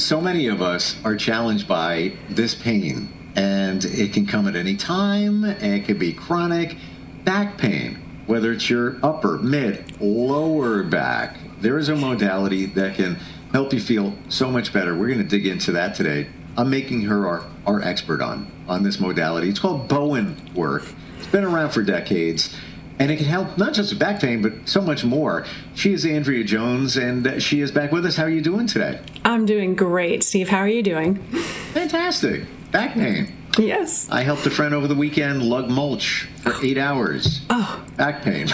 so many of us are challenged by this pain, and it can come at any time, and it can be chronic. Back pain, whether it's your upper, mid, lower back, there is a modality that can help you feel so much better. We're going to dig into that today. I'm making her our expert on this modality. It's called Bowenwork. It's been around for decades, and it can help not just with back pain, but so much more. She is Andrea Jones, and she is back with us. How are you doing today? I'm doing great, Steve. How are you doing? Fantastic. Back pain. Yes. I helped a friend over the weekend lug mulch for 8 hours. Oh. Back pain.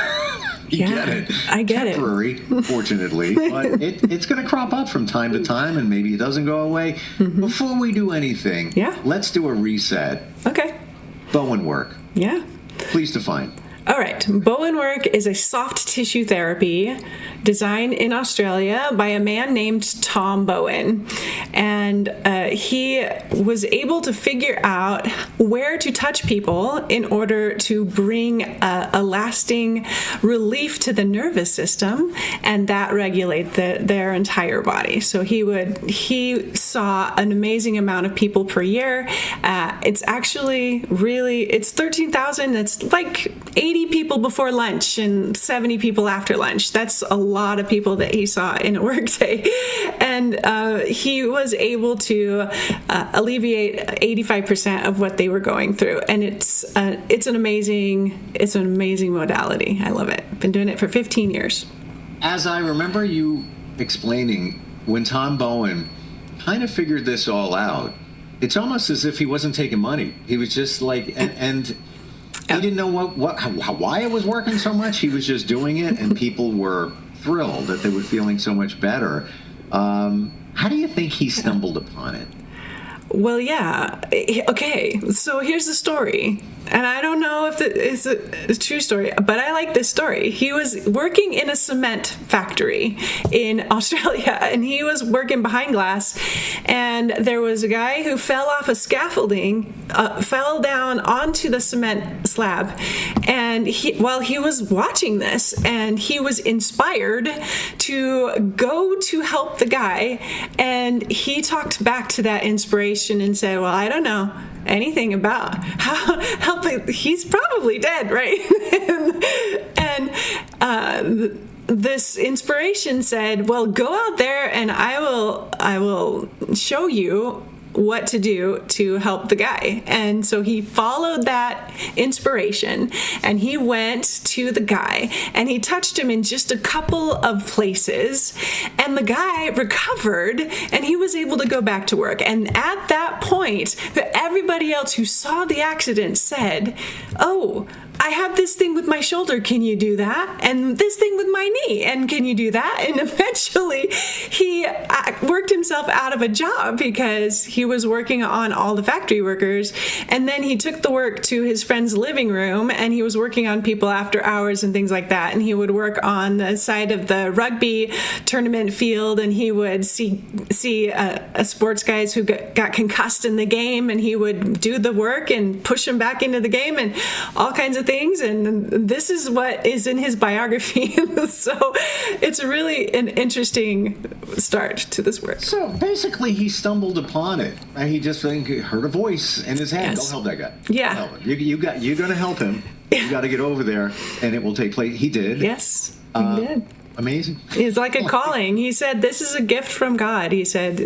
You get it. I get Temporary, fortunately, but it's going to crop up from time to time, and maybe it doesn't go away. Mm-hmm. Before we do anything, let's do a reset. Okay. Bowenwork. Yeah. Please define. All right. Bowenwork is a soft tissue therapy designed in Australia by a man named Tom Bowen. And he was able to figure out where to touch people in order to bring a lasting relief to the nervous system, and that regulate their entire body. So he saw an amazing amount of people per year. It's actually it's 13,000. It's like 80 people before lunch and 70 people after lunch. That's a lot of people that he saw in a workday. And he was able to alleviate 85% of what they were going through. And it's an amazing modality. I love it. I've been doing it for 15 years. As I remember you explaining, when Tom Bowen kind of figured this all out, it's almost as if he wasn't taking money. He was just like, and he didn't know why it was working so much. He was just doing it, and people were thrilled that they were feeling so much better. How do you think he stumbled upon it? Well, yeah. Okay, so here's the story. And I don't know if it's a true story, but I like this story. He was working in a cement factory in Australia, and he was working behind glass, and there was a guy who fell off a scaffolding, fell down onto the cement slab, and while he was watching this, and he was inspired to go to help the guy, and he talked back to that inspiration and said, well, I don't know anything about how helping. He's probably dead, right? and this inspiration said, well, go out there and I will show you what to do to help the guy. And so he followed that inspiration, and he went to the guy, and he touched him in just a couple of places, and the guy recovered, and he was able to go back to work. And at that point, everybody else who saw the accident said, oh, I have this thing with my shoulder, can you do that? And this thing with my knee, and can you do that? And eventually he worked himself out of a job because he was working on all the factory workers. And then he took the work to his friend's living room, and he was working on people after hours and things like that. And he would work on the side of the rugby tournament field, and he would see sports guys who got concussed in the game, and he would do the work and push them back into the game and all kinds of things. And this is what is in his biography. So it's really an interesting start to this work. So basically he stumbled upon it. He just heard a voice in his head. Yes. Go help that guy. Yeah. Help him. You're going to help him. Yeah. You got to get over there, and it will take place. He did. Yes, he did. Amazing. It's like a calling. He said, this is a gift from God. He said,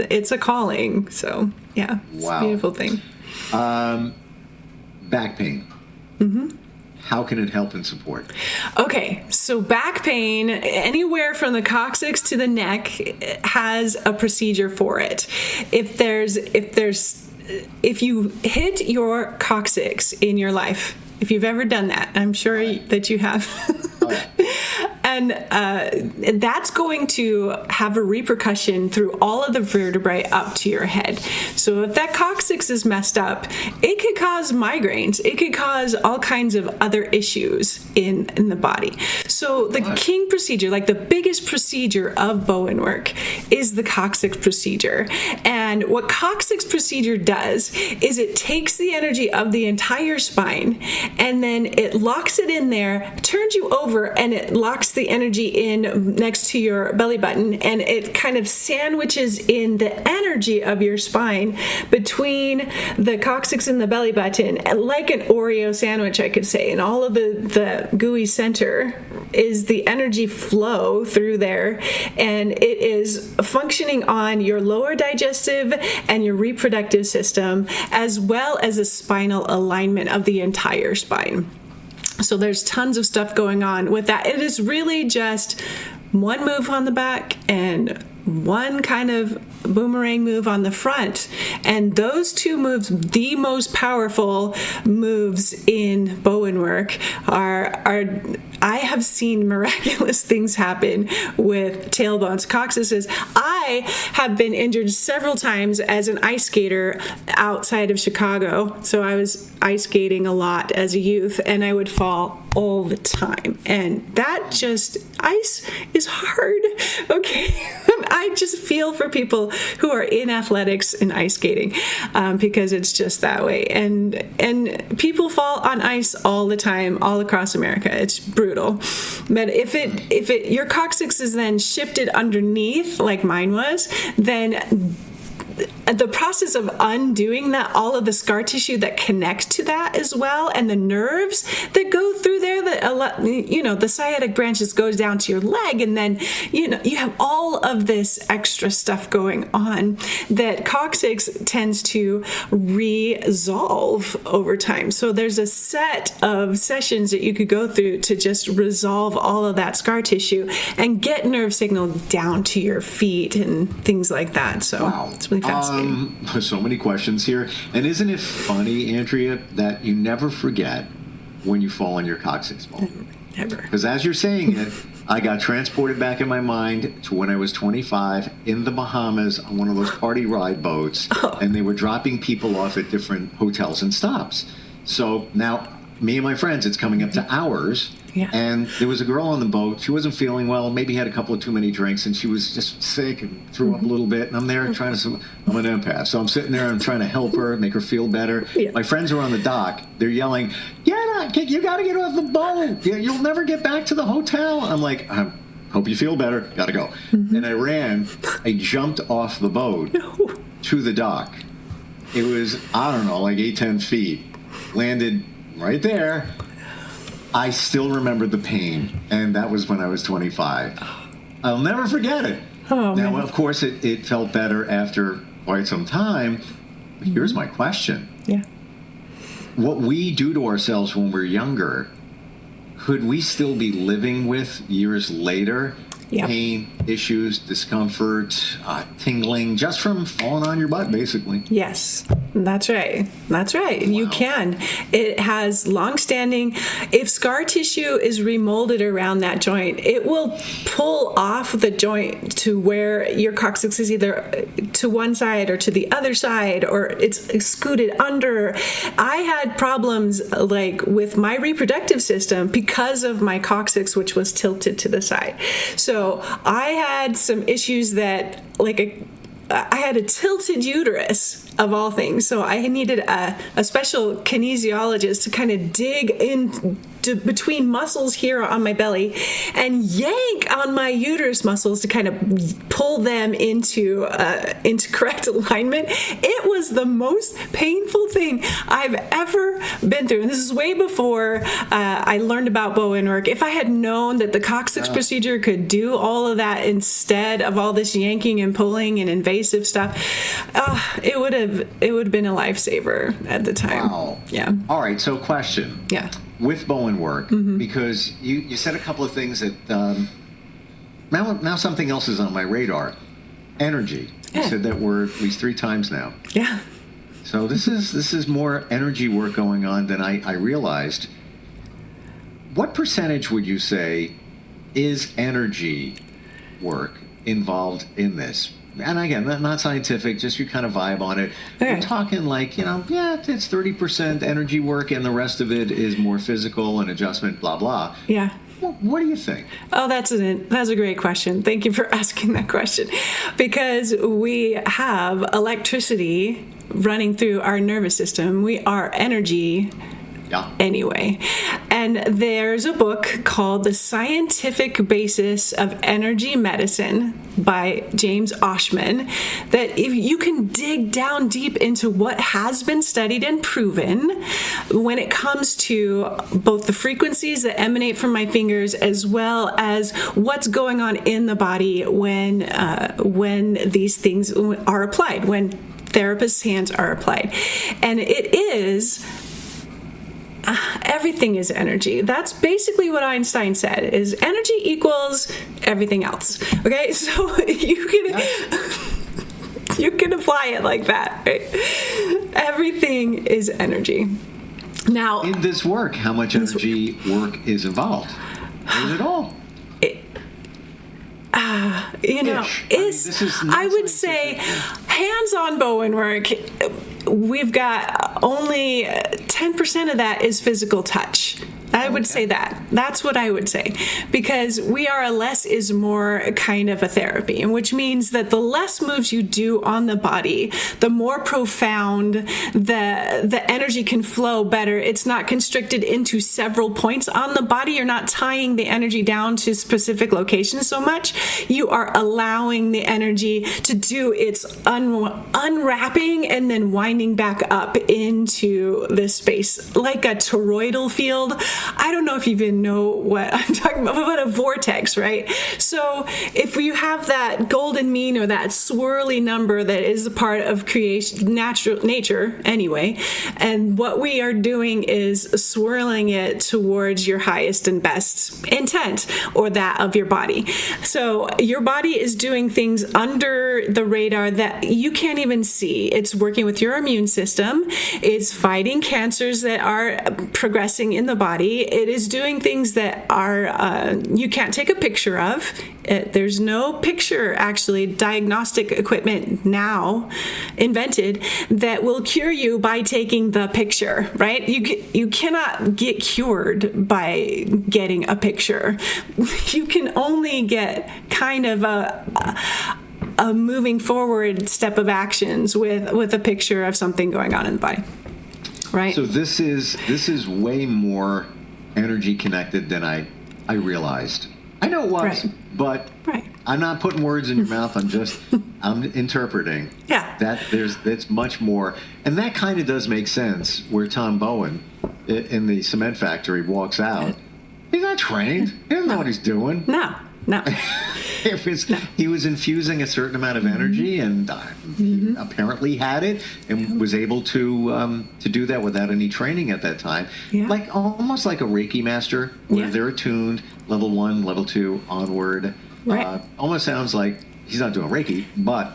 it's a calling. So yeah, it's a beautiful thing. Back pain. Mm-hmm. How can it help and support? Okay, so back pain, anywhere from the coccyx to the neck, has a procedure for it. If you hit your coccyx in your life, if you've ever done that, I'm sure that you have. And that's going to have a repercussion through all of the vertebrae up to your head. So if that coccyx is messed up, it could cause migraines. It could cause all kinds of other issues in the body. So the king procedure, like the biggest procedure of Bowenwork, is the coccyx procedure. And And what coccyx procedure does is it takes the energy of the entire spine and then it locks it in there, turns you over, and it locks the energy in next to your belly button, and it kind of sandwiches in the energy of your spine between the coccyx and the belly button, like an Oreo sandwich, I could say. And all of the gooey center is the energy flow through there, and it is functioning on your lower digestive and your reproductive system, as well as a spinal alignment of the entire spine. So there's tons of stuff going on with that. It is really just one move on the back and one kind of boomerang move on the front. And those two moves, the most powerful moves in Bowenwork, are I have seen miraculous things happen with tailbones, coccyxes. I have been injured several times as an ice skater outside of Chicago. So I was ice skating a lot as a youth, and I would fall all the time. And that just, ice is hard, okay? I just feel for people who are in athletics and ice skating, because it's just that way. And people fall on ice all the time, all across America. It's brutal. But if your coccyx is then shifted underneath, like mine was, then the process of undoing that, all of the scar tissue that connects to that as well, and the nerves that go through there, the sciatic branches goes down to your leg, and then you have all of this extra stuff going on that coccyx tends to resolve over time. So there's a set of sessions that you could go through to just resolve all of that scar tissue and get nerve signal down to your feet and things like that. So wow. It's really fascinating. So many questions here. And isn't it funny, Andrea, that you never forget when you fall on your coccyx bone? Never. Because as you're saying it, I got transported back in my mind to when I was 25 in the Bahamas on one of those party ride boats, and they were dropping people off at different hotels and stops. So now, me and my friends, it's coming up to hours. Yeah. And there was a girl on the boat. She wasn't feeling well, maybe had a couple of too many drinks, and she was just sick and threw up a little bit. And I'm there trying to, I'm an empath. So I'm sitting there and I'm trying to help her, make her feel better. Yeah. My friends are on the dock. They're yelling, you got to get off the boat. You'll never get back to the hotel. I'm like, I hope you feel better. Got to go. And I jumped off the boat to the dock. It was, I don't know, like 8-10 feet. Landed right there. I still remember the pain, and that was when I was 25. I'll never forget it. Oh, now, man. of course, it felt better after quite some time. But here's my question. Yeah. What we do to ourselves when we're younger, could we still be living with years later? Yep. Pain, issues, discomfort, tingling, just from falling on your butt, basically. Yes, that's right. That's right. Wow. You can. It has long-standing, if scar tissue is remolded around that joint, it will pull off the joint to where your coccyx is either to one side or to the other side, or it's scooted under. I had problems like with my reproductive system because of my coccyx, which was tilted to the side. So I had some issues that, I had a tilted uterus, of all things. So I needed a special kinesiologist to kind of dig in between muscles here on my belly and yank on my uterus muscles to kind of pull them into correct alignment. It was the most painful thing I've ever been through. And this is way before I learned about Bowenwork. If I had known that the coccyx procedure could do all of that instead of all this yanking and pulling and invasive stuff, it would have been a lifesaver at the time. Wow. Yeah. All right. So question. Yeah. With Bowenwork, because you said a couple of things that now something else is on my radar. Energy. You said that word at least 3 times now. Yeah. So this is more energy work going on than I realized. What percentage would you say is energy work involved in this? And again, not scientific, just you kind of vibe on it. Okay. We're talking like, it's 30% energy work and the rest of it is more physical and adjustment, blah, blah. Yeah. What do you think? Oh, that's a great question. Thank you for asking that question. Because we have electricity running through our nervous system. We are energy anyway. And there's a book called The Scientific Basis of Energy Medicine by James Oshman that if you can dig down deep into what has been studied and proven when it comes to both the frequencies that emanate from my fingers as well as what's going on in the body when these things are applied, when therapists' hands are applied. And it is everything is energy. That's basically what Einstein said, is energy equals everything else. Okay, so you can apply it like that, right? Everything is energy. Now, in this work, how much energy work is involved? Is it all? I would say hands-on Bowenwork, we've got only 10% of that is physical touch. I would say that. That's what I would say. Because we are a less is more kind of a therapy, which means that the less moves you do on the body, the more profound the energy can flow better. It's not constricted into several points on the body. You're not tying the energy down to specific locations so much. You are allowing the energy to do its unwrapping and then winding back up into this space like a toroidal field. I don't know if you even know what I'm talking about, but a vortex, right? So if you have that golden mean or that swirly number that is a part of creation, nature anyway, and what we are doing is swirling it towards your highest and best intent or that of your body. So your body is doing things under the radar that you can't even see. It's working with your immune system. It's fighting cancers that are progressing in the body. It is doing things that are you can't take a picture of. There's no picture, actually, diagnostic equipment now invented that will cure you by taking the picture, right? You cannot get cured by getting a picture. You can only get kind of a moving forward step of actions with a picture of something going on in the body, right? So this is way more energy connected than I realized. I know it was, but I'm not putting words in your mouth. I'm interpreting. Yeah. That's much more, and that kind of does make sense. Where Tom Bowen in the cement factory walks out, he's not trained. He doesn't know what he's doing. No. He was infusing a certain amount of energy, and he apparently had it, and was able to do that without any training at that time. Yeah. Like almost like a Reiki master, where they're attuned, level 1, level 2, onward. Right. Almost sounds like he's not doing Reiki, but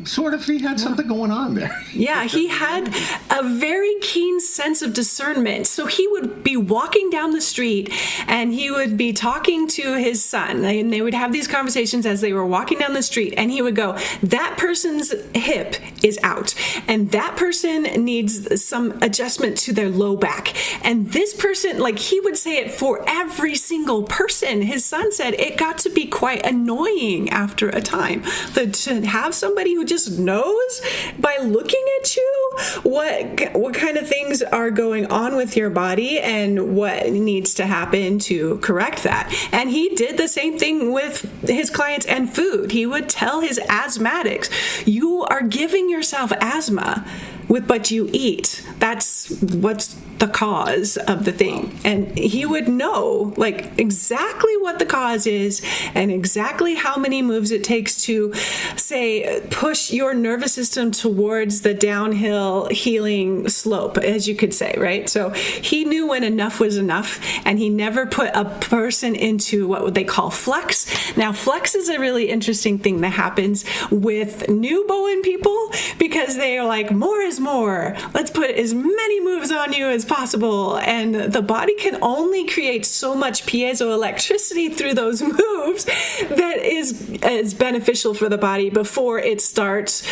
sort of he had something going on there. Yeah, he had a very keen sense of discernment. So he would be walking down the street and he would be talking to his son, and they would have these conversations as they were walking down the street, and he would go, that person's hip is out and that person needs some adjustment to their low back, and this person, like, he would say it for every single person. His son said it got to be quite annoying after a time to have somebody who just knows by looking at you what kind of things are going on with your body and what needs to happen to correct that. And he did the same thing with his clients and food. He would tell his asthmatics, you are giving yourself asthma with what you eat. That's what's the cause of the thing. And he would know, like, exactly what the cause is and exactly how many moves it takes to, say, push your nervous system towards the downhill healing slope, as you could say, right? So he knew when enough was enough, and he never put a person into what they call flex. Now, flex is a really interesting thing that happens with new Bowen people, because they are like, more is more. Let's put as many moves on you as possible. And the body can only create so much piezoelectricity through those moves that is beneficial for the body before it starts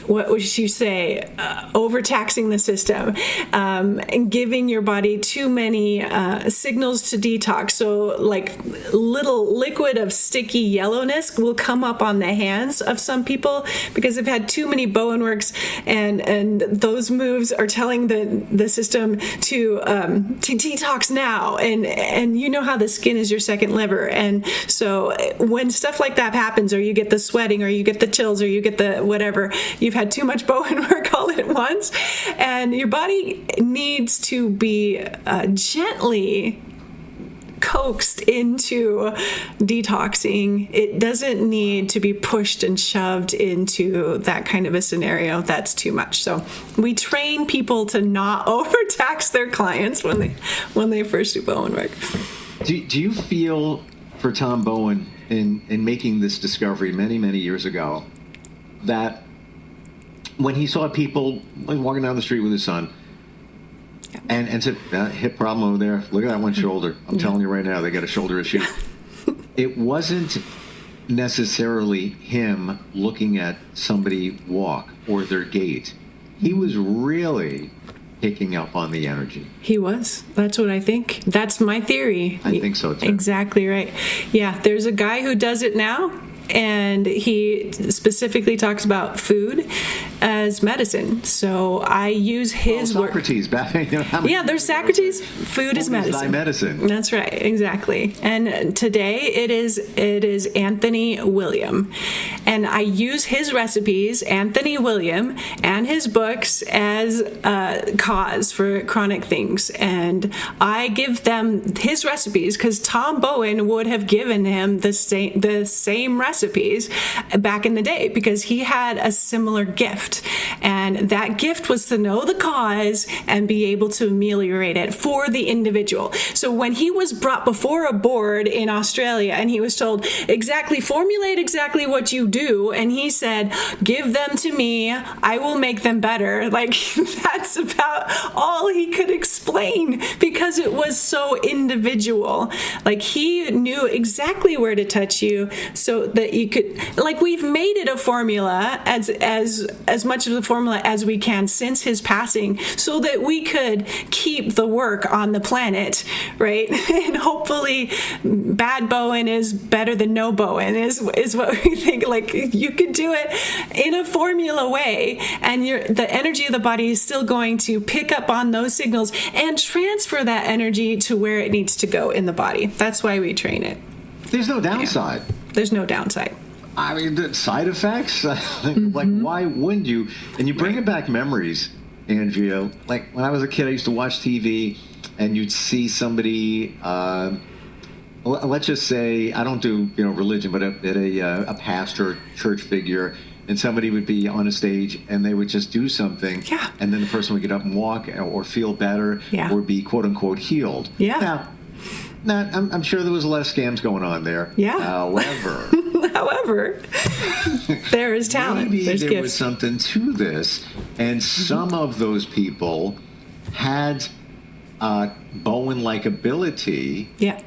what would you say, overtaxing the system, and giving your body too many signals to detox. So like little liquid of sticky yellowness will come up on the hands of some people because they've had too many Bowenworks, and those moves are telling the system to detox now. And you know how the skin is your second liver. And so when stuff like that happens, or you get the sweating, or you get the chills, or you get the whatever, you've had too much Bowenwork all at once, and your body needs to be gently coaxed into detoxing. It doesn't need to be pushed and shoved into that kind of a scenario. That's too much. So we train people to not overtax their clients when they first do Bowenwork. Do you feel for Tom Bowen in making this discovery many, many years ago, that when he saw people walking down the street with his son, and said, hip problem over there, look at that one shoulder. I'm telling you right now, they got a shoulder issue. It wasn't necessarily him looking at somebody walk or their gait. He was really picking up on the energy. He was. That's what I think. That's my theory. I think so too. Exactly right. Yeah, there's a guy who does it now, and he specifically talks about food as medicine. So I use his work. Socrates, yeah, there's Socrates. Food is medicine. Medicine. That's right, exactly. And today it is Anthony William, and I use his recipes, Anthony William, and his books as a cause for chronic things. And I give them his recipes because Tom Bowen would have given him the same recipes back in the day, because he had a similar gift, and that gift was to know the cause and be able to ameliorate it for the individual. So when he was brought before a board in Australia and he was told formulate exactly what you do, and he said, give them to me, I will make them better. Like, that's about all he could explain, because it was so individual. Like, he knew exactly where to touch you so that you could, like, we've made it a formula, as much of the formula as we can since his passing, so that we could keep the work on the planet, right? And hopefully bad Bowen is better than no Bowen is what we think. Like, you could do it in a formula way, and the energy of the body is still going to pick up on those signals and transfer that energy to where it needs to go in the body. That's why we train it. There's no downside. Yeah. There's no downside. I mean, the side effects, like, why wouldn't you? And you bring it back memories, Andrea. Like, when I was a kid, I used to watch TV, and you'd see somebody, let's just say, I don't do religion, but a pastor, church figure, and somebody would be on a stage, and they would just do something, and then the person would get up and walk, or feel better, or be quote-unquote healed. Yeah. Now, I'm sure there was a lot of scams going on there. Yeah. However, there is talent. Maybe There's there gifts. was something to this, and some of those people had Bowen-like ability. Yeah.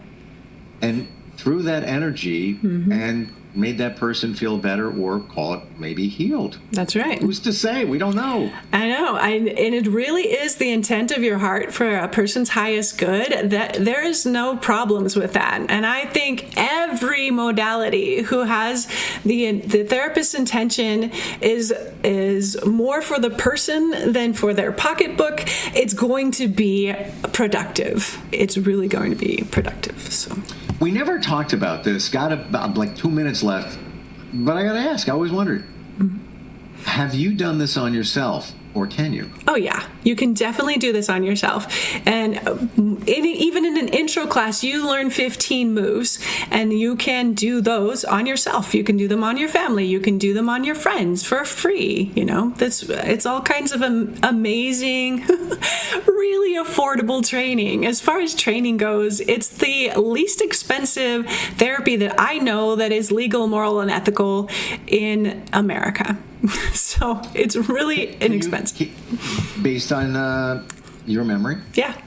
And through that energy, and made that person feel better, or call it maybe healed. That's right. Who's to say? We don't know. I know. And it really is the intent of your heart for a person's highest good, that there is no problems with that. And I think every modality who has the therapist's intention is more for the person than for their pocketbook, it's going to be productive. It's really going to be productive. So we never talked about this. Got about like 2 minutes left, but I got to ask. I always wondered: have you done this on yourself, or can you? Oh yeah, you can definitely do this on yourself. And even in an intro class, you learn 15 moves, and you can do those on yourself. You can do them on your family. You can do them on your friends for free. It's all kinds of amazing, really affordable training. As far as training goes, it's the least expensive therapy that I know that is legal, moral, and ethical in America. So it's really inexpensive. Based on your memory? Yeah.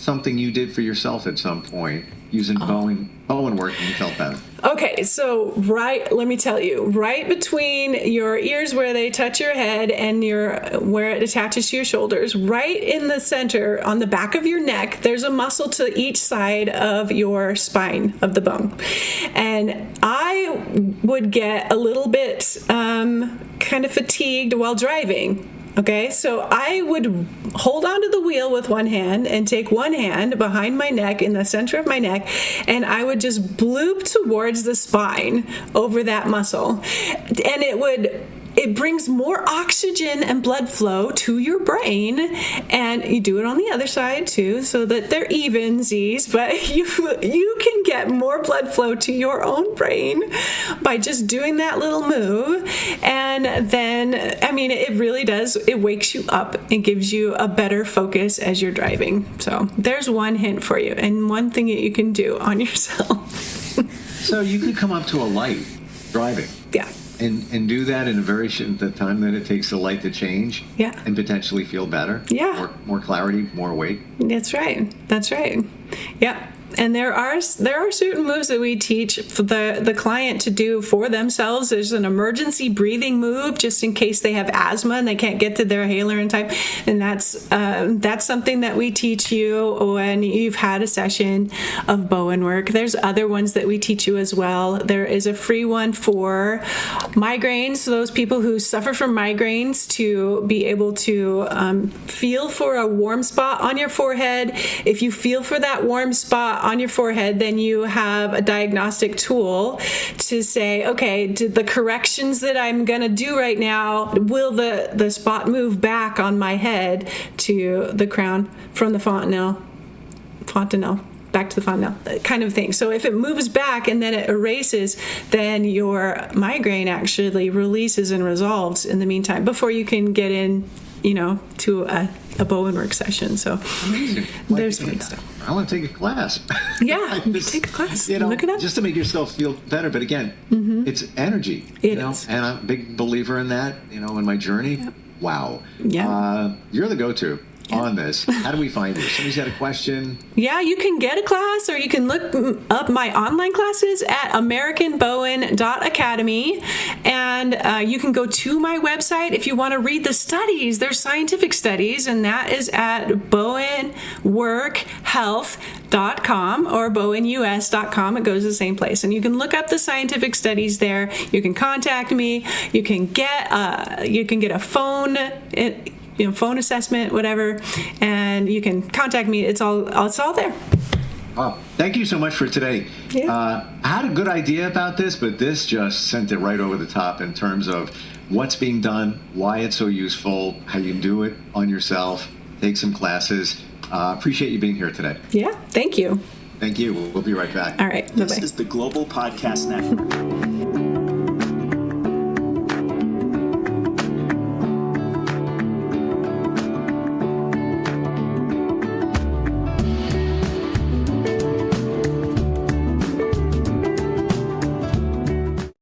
something you did for yourself at some point using Bowenwork and you felt better? Okay, so let me tell you, right between your ears where they touch your head and where it attaches to your shoulders, right in the center on the back of your neck, there's a muscle to each side of your spine of the bone. And I would get a little bit kind of fatigued while driving. Okay, so I would hold onto the wheel with one hand and take one hand behind my neck in the center of my neck, and I would just bloop towards the spine over that muscle. And it brings more oxygen and blood flow to your brain, and you do it on the other side too, so that they're evensies, but you can get more blood flow to your own brain by just doing that little move. And then, I mean, it really does, it wakes you up and gives you a better focus as you're driving. So there's one hint for you, and one thing that you can do on yourself. So you could come up to a light driving. Yeah. And do that in a very the time that it takes the light to change. Yeah. And potentially feel better. Yeah. More clarity, more weight. That's right. Yeah. And there are certain moves that we teach for the client to do for themselves. There's an emergency breathing move just in case they have asthma and they can't get to their inhaler in time. And that's something that we teach you when you've had a session of Bowenwork. There's other ones that we teach you as well. There is a free one for migraines, so those people who suffer from migraines, to be able to feel for a warm spot on your forehead. If you feel for that warm spot on your forehead, then you have a diagnostic tool to say, okay, did the corrections that I'm going to do right now, will the spot move back on my head to the crown from the fontanelle back to the fontanelle, kind of thing. So if it moves back and then it erases, then your migraine actually releases and resolves in the meantime before you can get in, to a Bowenwork session. So amazing. There's fun stuff. I want to take a class. Yeah, take a class. Look it up. Just to make yourself feel better. But again, it's energy. It is. And I'm a big believer in that. In my journey. Yep. Wow. Yeah. You're the go-to on this. How do we find you? Somebody's got a question. Yeah, you can get a class, or you can look up my online classes at americanbowen.academy, and you can go to my website if you want to read the studies. There's scientific studies, and that is at bowenworkhealth.com or bowenus.com. It goes to the same place, and you can look up the scientific studies there. You can contact me. You can get a phone phone assessment, whatever, and you can contact me. It's all there. Oh, thank you so much for today. Yeah. I had a good idea about this, but this just sent it right over the top in terms of what's being done, why it's so useful, how you can do it on yourself, take some classes. Appreciate you being here today. Yeah, thank you. Thank you. We'll be right back. All right. Bye-bye. This is the Global Podcast Network.